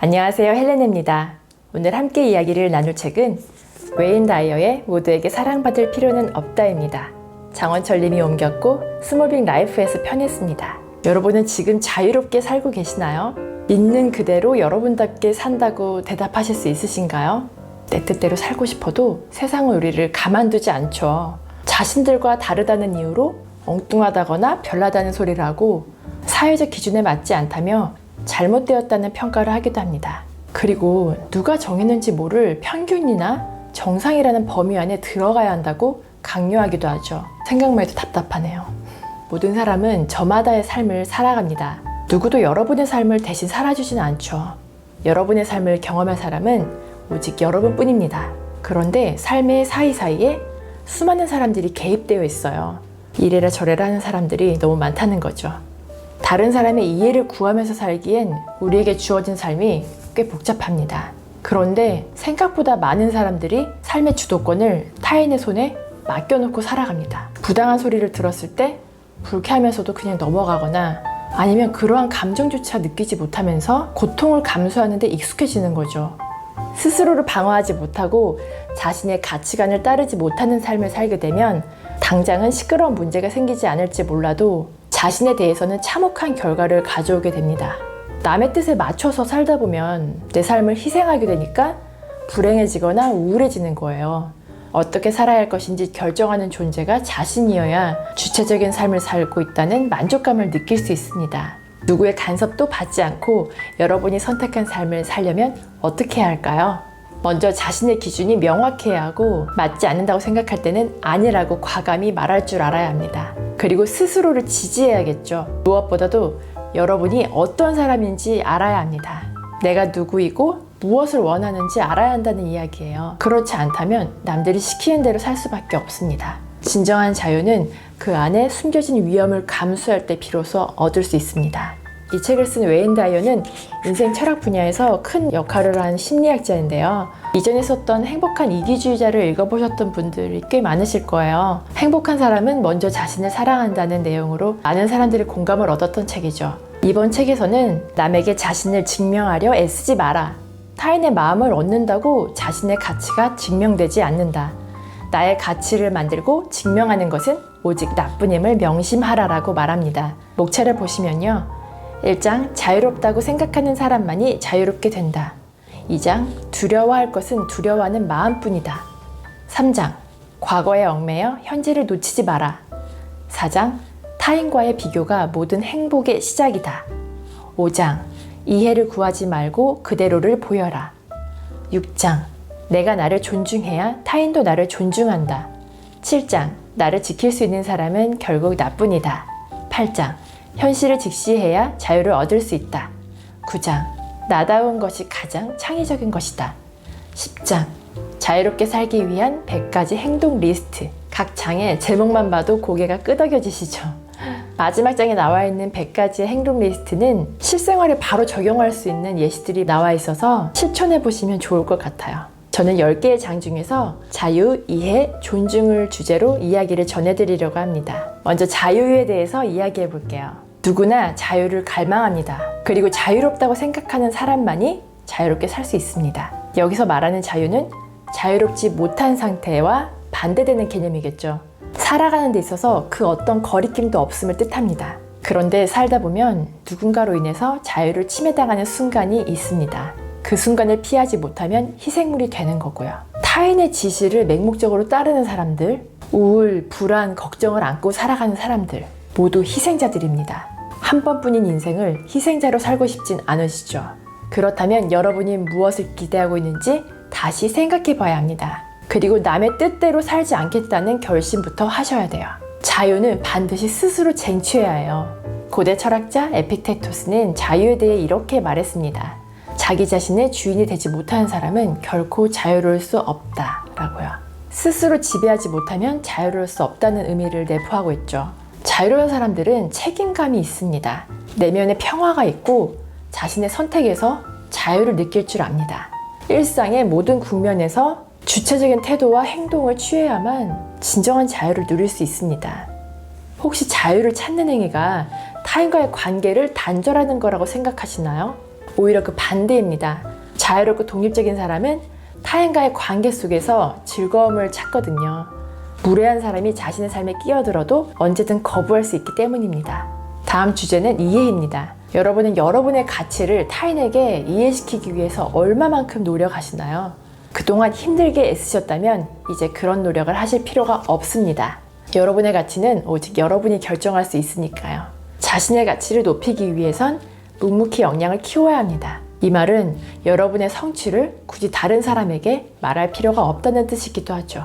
안녕하세요, 헬레네입니다. 오늘 함께 이야기를 나눌 책은 웨인 다이어의 모두에게 사랑받을 필요는 없다입니다. 장원철 님이 옮겼고 스몰빅 라이프에서 편했습니다. 여러분은 지금 자유롭게 살고 계시나요? 있는 그대로 여러분답게 산다고 대답하실 수 있으신가요? 내 뜻대로 살고 싶어도 세상은 우리를 가만두지 않죠. 자신들과 다르다는 이유로 엉뚱하다거나 별나다는 소리를 하고 사회적 기준에 맞지 않다며 잘못되었다는 평가를 하기도 합니다. 그리고 누가 정했는지 모를 평균이나 정상이라는 범위 안에 들어가야 한다고 강요하기도 하죠. 생각만 해도 답답하네요. 모든 사람은 저마다의 삶을 살아갑니다. 누구도 여러분의 삶을 대신 살아주진 않죠. 여러분의 삶을 경험할 사람은 오직 여러분뿐입니다. 그런데 삶의 사이사이에 수많은 사람들이 개입되어 있어요. 이래라 저래라 하는 사람들이 너무 많다는 거죠. 다른 사람의 이해를 구하면서 살기엔 우리에게 주어진 삶이 꽤 복잡합니다. 그런데 생각보다 많은 사람들이 삶의 주도권을 타인의 손에 맡겨놓고 살아갑니다. 부당한 소리를 들었을 때 불쾌하면서도 그냥 넘어가거나 아니면 그러한 감정조차 느끼지 못하면서 고통을 감수하는 데 익숙해지는 거죠. 스스로를 방어하지 못하고 자신의 가치관을 따르지 못하는 삶을 살게 되면 당장은 시끄러운 문제가 생기지 않을지 몰라도 자신에 대해서는 참혹한 결과를 가져오게 됩니다. 남의 뜻에 맞춰서 살다 보면 내 삶을 희생하게 되니까 불행해지거나 우울해지는 거예요. 어떻게 살아야 할 것인지 결정하는 존재가 자신이어야 주체적인 삶을 살고 있다는 만족감을 느낄 수 있습니다. 누구의 간섭도 받지 않고 여러분이 선택한 삶을 살려면 어떻게 해야 할까요? 먼저 자신의 기준이 명확해야 하고 맞지 않는다고 생각할 때는 아니라고 과감히 말할 줄 알아야 합니다. 그리고 스스로를 지지해야겠죠. 무엇보다도 여러분이 어떤 사람인지 알아야 합니다. 내가 누구이고 무엇을 원하는지 알아야 한다는 이야기예요. 그렇지 않다면 남들이 시키는 대로 살 수밖에 없습니다. 진정한 자유는 그 안에 숨겨진 위험을 감수할 때 비로소 얻을 수 있습니다. 이 책을 쓴 웨인 다이어는 인생 철학 분야에서 큰 역할을 한 심리학자인데요. 이전에 썼던 행복한 이기주의자를 읽어보셨던 분들이 꽤 많으실 거예요. 행복한 사람은 먼저 자신을 사랑한다는 내용으로 많은 사람들이 공감을 얻었던 책이죠. 이번 책에서는 남에게 자신을 증명하려 애쓰지 마라. 타인의 마음을 얻는다고 자신의 가치가 증명되지 않는다. 나의 가치를 만들고 증명하는 것은 오직 나뿐임을 명심하라라고 말합니다. 목차를 보시면요. 1장 자유롭다고 생각하는 사람만이 자유롭게 된다. 2장 두려워할 것은 두려워하는 마음뿐이다. 3장 과거에 얽매여 현재를 놓치지 마라. 4장 타인과의 비교가 모든 행복의 시작이다. 5장 이해를 구하지 말고 그대로를 보여라. 6장 내가 나를 존중해야 타인도 나를 존중한다. 7장 나를 지킬 수 있는 사람은 결국 나뿐이다. 8장 현실을 직시해야 자유를 얻을 수 있다. 9장 나다운 것이 가장 창의적인 것이다. 10장 자유롭게 살기 위한 100가지 행동 리스트. 각 장의 제목만 봐도 고개가 끄덕여지시죠. 마지막 장에 나와 있는 100가지의 행동 리스트는 실생활에 바로 적용할 수 있는 예시들이 나와 있어서 실천해 보시면 좋을 것 같아요. 저는 10개의 장 중에서 자유, 이해, 존중을 주제로 이야기를 전해드리려고 합니다. 먼저 자유에 대해서 이야기해 볼게요. 누구나 자유를 갈망합니다. 그리고 자유롭다고 생각하는 사람만이 자유롭게 살 수 있습니다. 여기서 말하는 자유는 자유롭지 못한 상태와 반대되는 개념이겠죠. 살아가는 데 있어서 그 어떤 거리낌도 없음을 뜻합니다. 그런데 살다 보면 누군가로 인해서 자유를 침해당하는 순간이 있습니다. 그 순간을 피하지 못하면 희생물이 되는 거고요. 타인의 지시를 맹목적으로 따르는 사람들, 우울, 불안, 걱정을 안고 살아가는 사람들 모두 희생자들입니다. 한 번뿐인 인생을 희생자로 살고 싶진 않으시죠? 그렇다면 여러분이 무엇을 기대하고 있는지 다시 생각해 봐야 합니다. 그리고 남의 뜻대로 살지 않겠다는 결심부터 하셔야 돼요. 자유는 반드시 스스로 쟁취해야 해요. 고대 철학자 에픽테토스는 자유에 대해 이렇게 말했습니다. 자기 자신의 주인이 되지 못하는 사람은 결코 자유로울 수 없다라고요. 스스로 지배하지 못하면 자유로울 수 없다는 의미를 내포하고 있죠. 자유로운 사람들은 책임감이 있습니다. 내면에 평화가 있고 자신의 선택에서 자유를 느낄 줄 압니다. 일상의 모든 국면에서 주체적인 태도와 행동을 취해야만 진정한 자유를 누릴 수 있습니다. 혹시 자유를 찾는 행위가 타인과의 관계를 단절하는 거라고 생각하시나요? 오히려 그 반대입니다. 자유롭고 독립적인 사람은 타인과의 관계 속에서 즐거움을 찾거든요. 무례한 사람이 자신의 삶에 끼어들어도 언제든 거부할 수 있기 때문입니다. 다음 주제는 이해입니다. 여러분은 여러분의 가치를 타인에게 이해시키기 위해서 얼마만큼 노력하시나요? 그동안 힘들게 애쓰셨다면 이제 그런 노력을 하실 필요가 없습니다. 여러분의 가치는 오직 여러분이 결정할 수 있으니까요. 자신의 가치를 높이기 위해선 묵묵히 역량을 키워야 합니다. 이 말은 여러분의 성취를 굳이 다른 사람에게 말할 필요가 없다는 뜻이기도 하죠.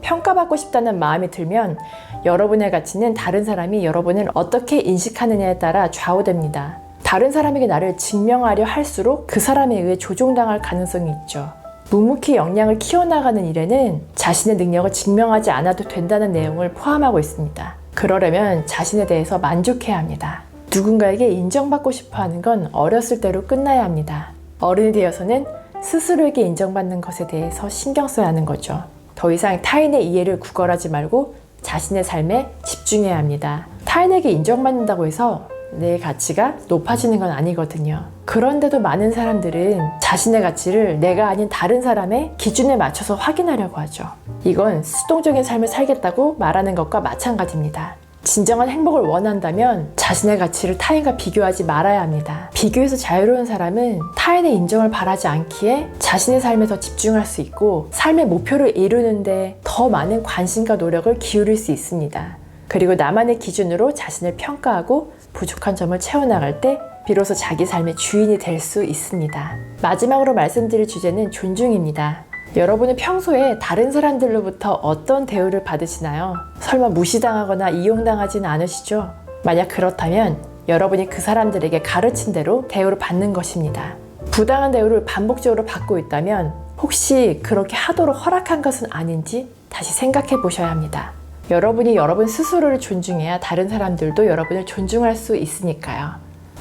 평가받고 싶다는 마음이 들면 여러분의 가치는 다른 사람이 여러분을 어떻게 인식하느냐에 따라 좌우됩니다. 다른 사람에게 나를 증명하려 할수록 그 사람에 의해 조종당할 가능성이 있죠. 묵묵히 역량을 키워나가는 일에는 자신의 능력을 증명하지 않아도 된다는 내용을 포함하고 있습니다. 그러려면 자신에 대해서 만족해야 합니다. 누군가에게 인정받고 싶어 하는 건 어렸을 때로 끝나야 합니다. 어른이 되어서는 스스로에게 인정받는 것에 대해서 신경 써야 하는 거죠. 더 이상 타인의 이해를 구걸하지 말고 자신의 삶에 집중해야 합니다. 타인에게 인정받는다고 해서 내 가치가 높아지는 건 아니거든요. 그런데도 많은 사람들은 자신의 가치를 내가 아닌 다른 사람의 기준에 맞춰서 확인하려고 하죠. 이건 수동적인 삶을 살겠다고 말하는 것과 마찬가지입니다. 진정한 행복을 원한다면 자신의 가치를 타인과 비교하지 말아야 합니다. 비교에서 자유로운 사람은 타인의 인정을 바라지 않기에 자신의 삶에 더 집중할 수 있고 삶의 목표를 이루는데 더 많은 관심과 노력을 기울일 수 있습니다. 그리고 나만의 기준으로 자신을 평가하고 부족한 점을 채워나갈 때 비로소 자기 삶의 주인이 될 수 있습니다. 마지막으로 말씀드릴 주제는 존중입니다. 여러분은 평소에 다른 사람들로부터 어떤 대우를 받으시나요? 설마 무시당하거나 이용당하지는 않으시죠? 만약 그렇다면 여러분이 그 사람들에게 가르친 대로 대우를 받는 것입니다. 부당한 대우를 반복적으로 받고 있다면 혹시 그렇게 하도록 허락한 것은 아닌지 다시 생각해 보셔야 합니다. 여러분이 여러분 스스로를 존중해야 다른 사람들도 여러분을 존중할 수 있으니까요.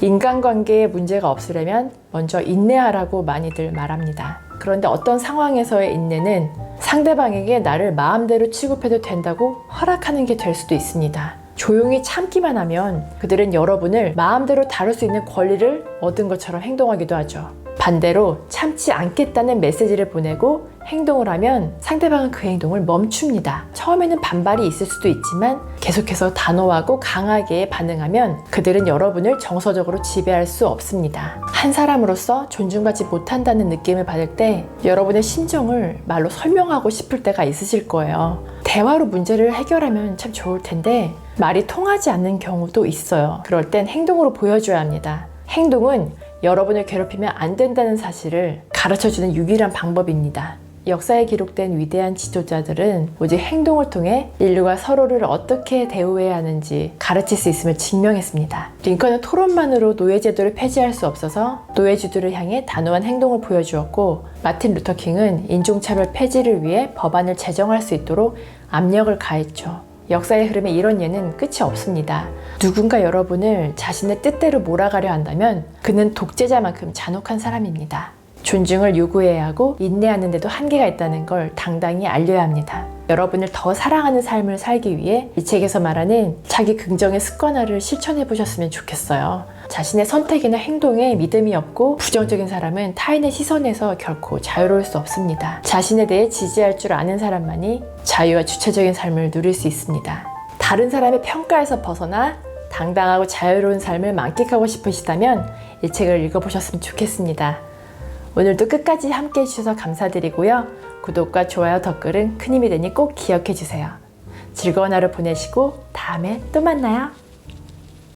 인간관계에 문제가 없으려면 먼저 인내하라고 많이들 말합니다. 그런데 어떤 상황에서의 인내는 상대방에게 나를 마음대로 취급해도 된다고 허락하는 게 될 수도 있습니다. 조용히 참기만 하면 그들은 여러분을 마음대로 다룰 수 있는 권리를 얻은 것처럼 행동하기도 하죠. 반대로 참지 않겠다는 메시지를 보내고 행동을 하면 상대방은 그 행동을 멈춥니다. 처음에는 반발이 있을 수도 있지만 계속해서 단호하고 강하게 반응하면 그들은 여러분을 정서적으로 지배할 수 없습니다. 한 사람으로서 존중받지 못한다는 느낌을 받을 때 여러분의 심정을 말로 설명하고 싶을 때가 있으실 거예요. 대화로 문제를 해결하면 참 좋을 텐데 말이 통하지 않는 경우도 있어요. 그럴 땐 행동으로 보여줘야 합니다. 행동은 여러분을 괴롭히면 안 된다는 사실을 가르쳐주는 유일한 방법입니다. 역사에 기록된 위대한 지도자들은 오직 행동을 통해 인류가 서로를 어떻게 대우해야 하는지 가르칠 수 있음을 증명했습니다. 링컨은 토론만으로 노예제도를 폐지할 수 없어서 노예주들을 향해 단호한 행동을 보여주었고, 마틴 루터 킹은 인종차별 폐지를 위해 법안을 제정할 수 있도록 압력을 가했죠. 역사의 흐름에 이런 예는 끝이 없습니다. 누군가 여러분을 자신의 뜻대로 몰아가려 한다면 그는 독재자만큼 잔혹한 사람입니다. 존중을 요구해야 하고 인내하는 데도 한계가 있다는 걸 당당히 알려야 합니다. 여러분을 더 사랑하는 삶을 살기 위해 이 책에서 말하는 자기 긍정의 습관화를 실천해 보셨으면 좋겠어요. 자신의 선택이나 행동에 믿음이 없고 부정적인 사람은 타인의 시선에서 결코 자유로울 수 없습니다. 자신에 대해 지지할 줄 아는 사람만이 자유와 주체적인 삶을 누릴 수 있습니다. 다른 사람의 평가에서 벗어나 당당하고 자유로운 삶을 만끽하고 싶으시다면 이 책을 읽어보셨으면 좋겠습니다. 오늘도 끝까지 함께 해주셔서 감사드리고요. 구독과 좋아요, 댓글은 큰 힘이 되니 꼭 기억해 주세요. 즐거운 하루 보내시고 다음에 또 만나요.